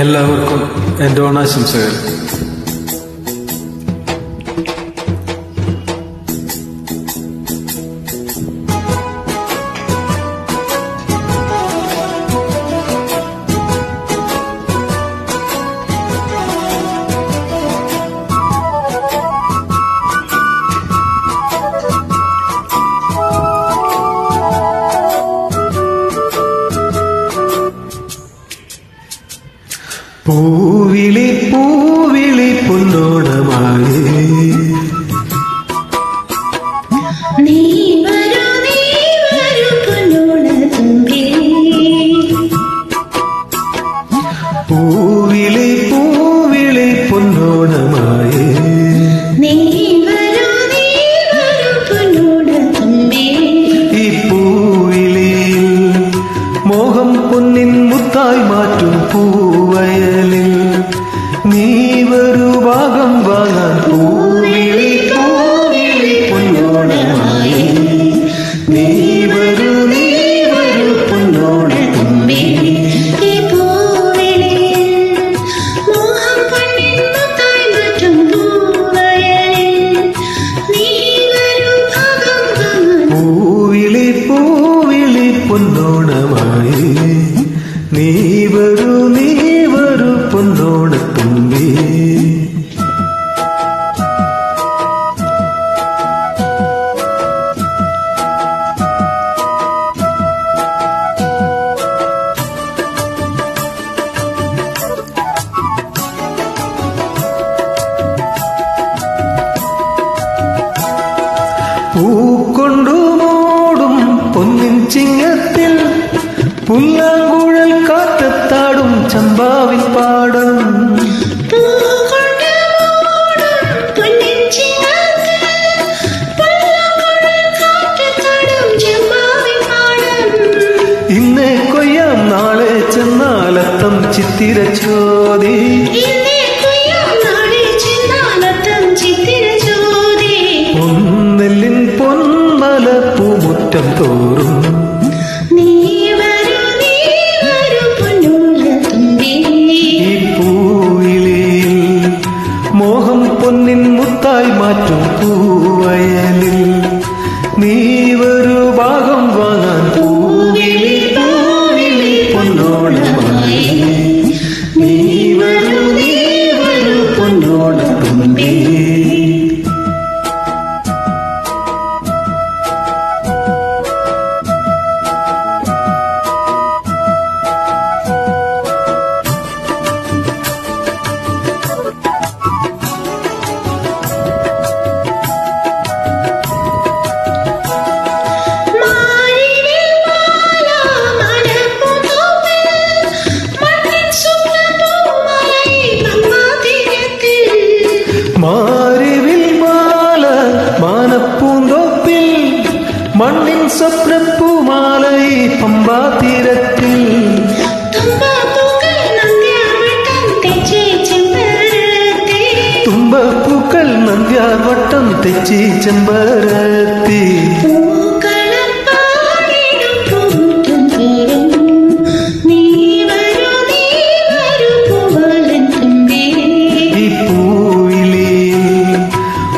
എല്ലാവർക്കും എൻ്റെ ഓണാശംസകൾ. പൂവിളി പൂവിളി പൊന്നോണമായി നീ വരൂ പൊന്നോണത്തുമ്പി. പൂവിളി പൂവിളി പൊന്നോണമായി നീ വരൂ പൊന്നോണത്തുമ്പി. ഈ പൂവിളിയിൽ മോഹം പൊന്നിൻ മുത്തായി മാറ്റും പൂവയലിൽ നീ വരൂ ഭാഗം വാങ്ങാൻ. പൂവിളി പൂവിളി പൊന്നോണമായി നീ വരൂ പൊന്നോണത്തുമ്പി. ഈ പൂവിളിയിൽ മോഹം പൊന്നിൻ മുത്തായി മാറ്റും പൂവയലിൽ നീ വരൂ ഭാഗം വാങ്ങാൻ. പൂവിളി പൂവിളി പൊന്നോണമായി നീ വരൂ പൊന്നോണത്തുമ്പി. പൂക്കൊണ്ടു മൂടും പൊന്നിൻ ചിങ്ങത്തിൽ പുല്ലാങ്കുഴൽ കാറ്റത്താടും ചമ്പാവിൻ പാടം. ഇന്നേ കൊയ്യാം നാളെ ചെന്നാലത്തം ചിത്തിര ചോദി. പൊന്നെല്ലിൻ പൊന്മല പൂമുറ്റം തോറും മോഹം പൊന്നിൻ മുത്തായി മാറ്റും പൂവയലിൽ നീ വരൂ ഭാഗം വാങ്ങാൻ. പൂവിളി പൂവിളി പൊന്നോണമായി നീ വരൂ പൊന്നോണത്തുമ്പി. മാരിവിൽ മാല മാനപ്പൂന്തോപ്പിൽ മണ്ണിൻ സ്വപ്നപ്പൂമാലൈ പമ്പാ തീരത്തിൽ. തുമ്പപ്പൂക്കൾ നന്ദ്യാർ വട്ടം തെച്ചി ചെമ്പരത്തി.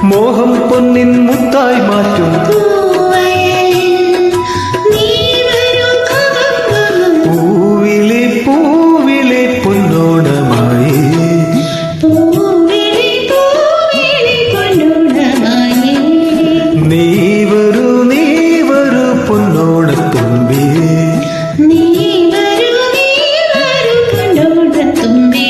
മോഹം പൊന്നിൻ മുത്തായി മാറ്റും പൂവിളി പൂവിളി പൊന്നോണമായി നീ വരൂ പൊന്നോണത്തുമ്പി. നീ വരൂ പൊന്നോണത്തുമ്പി.